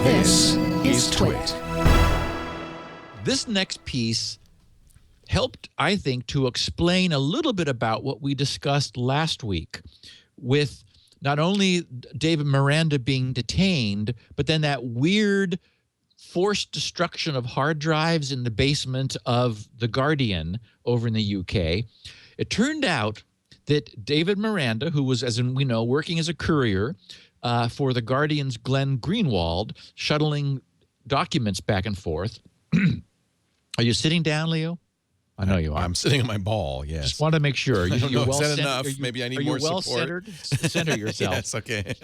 This is Twit. This next piece helped, I think, to explain a little bit about what we discussed last week with not only David Miranda being detained, but then that weird forced destruction of hard drives in the basement of The Guardian over in the UK. It turned out that David Miranda, who was, as we know, working as a courier for The Guardian's Glenn Greenwald, shuttling documents back and forth. Are you sitting down, Leo? I know you are. I'm sitting on my ball, yes. Just want to make sure. I don't know, well is that enough? Maybe I need more support. Are you well-centered? Center yourself. Yes, okay.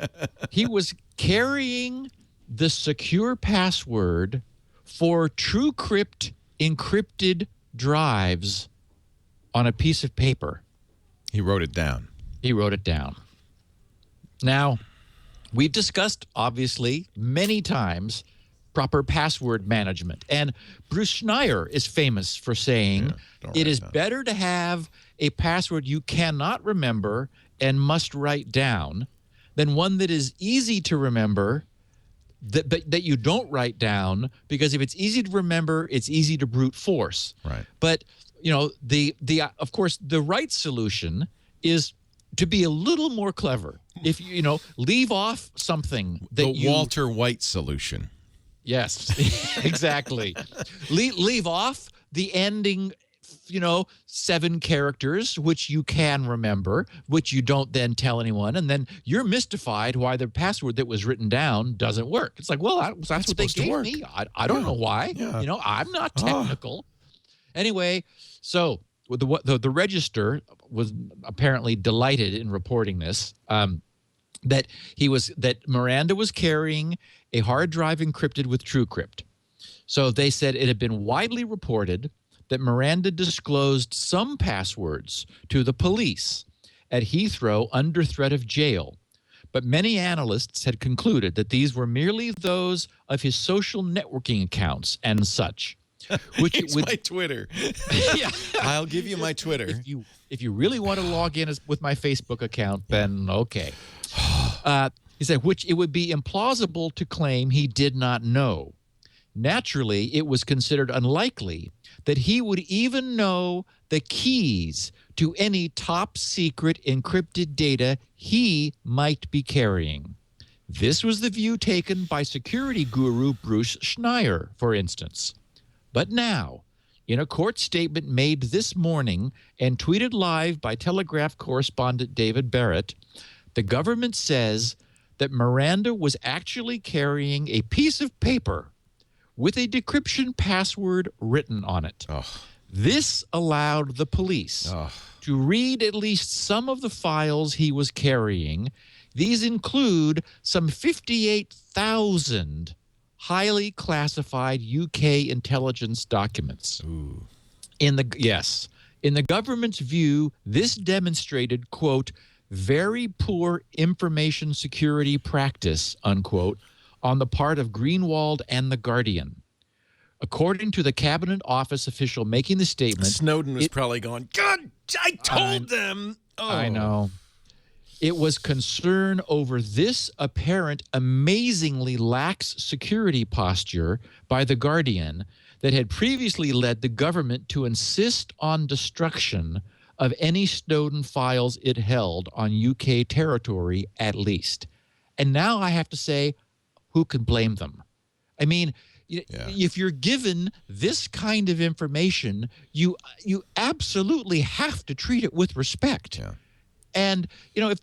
He was carrying the secure password for TrueCrypt encrypted drives on a piece of paper. He wrote it down. He wrote it down. Now, we've discussed, obviously, many times proper password management. And Bruce Schneier is famous for saying it is better to have a password you cannot remember and must write down than one that is easy to remember that you don't write down, because if it's easy to remember, it's easy to brute force. Right. But, you know, of course, the right solution is to be a little more clever. If you leave off something that the Walter White solution. Yes, exactly. Leave off the ending, 7 characters, which you can remember, which you don't then tell anyone. And then you're mystified why the password that was written down doesn't work. It's like, well, that's what they gave me. I don't know why. Yeah. I'm not technical. Anyway, so the Register was apparently delighted in reporting this, that Miranda was carrying a hard drive encrypted with TrueCrypt. So they said it had been widely reported that Miranda disclosed some passwords to the police at Heathrow under threat of jail, but many analysts had concluded that these were merely those of his social networking accounts and such. Which my Twitter. Yeah. I'll give you my Twitter. If you really want to log in with my Facebook account, then okay. He said, which it would be implausible to claim he did not know. Naturally, it was considered unlikely that he would even know the keys to any top secret encrypted data he might be carrying. This was the view taken by security guru Bruce Schneier, for instance. But now, in a court statement made this morning and tweeted live by Telegraph correspondent David Barrett, the government says that Miranda was actually carrying a piece of paper with a decryption password written on it. Oh. This allowed the police to read at least some of the files he was carrying. These include some 58,000 highly classified UK intelligence documents. Ooh. In the government's view, this demonstrated, quote, very poor information security practice, unquote, on the part of Greenwald and The Guardian. According to the Cabinet Office official making the statement... Snowden was probably going, God, I told them! Oh. I know. It was concern over this apparent amazingly lax security posture by The Guardian that had previously led the government to insist on destruction of any Snowden files it held on UK territory, at least. And now I have to say, who can blame them? I mean, if you're given this kind of information, you absolutely have to treat it with respect. Yeah. And if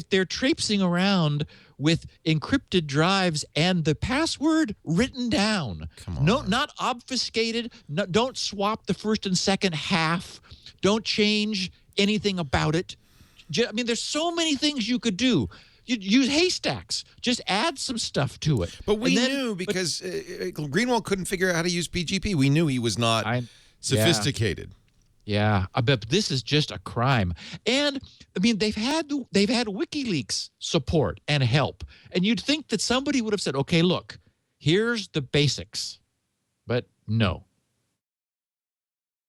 they're traipsing around with encrypted drives and the password written down, not obfuscated, don't swap the first and second half, don't change anything about it. I mean, there's so many things you could do. You use haystacks. Just add some stuff to it. But we knew because Greenwald couldn't figure out how to use PGP. We knew he was not sophisticated. Yeah, but this is just a crime. And I mean, they've had WikiLeaks support and help, and you'd think that somebody would have said, "Okay, look, here's the basics," but no.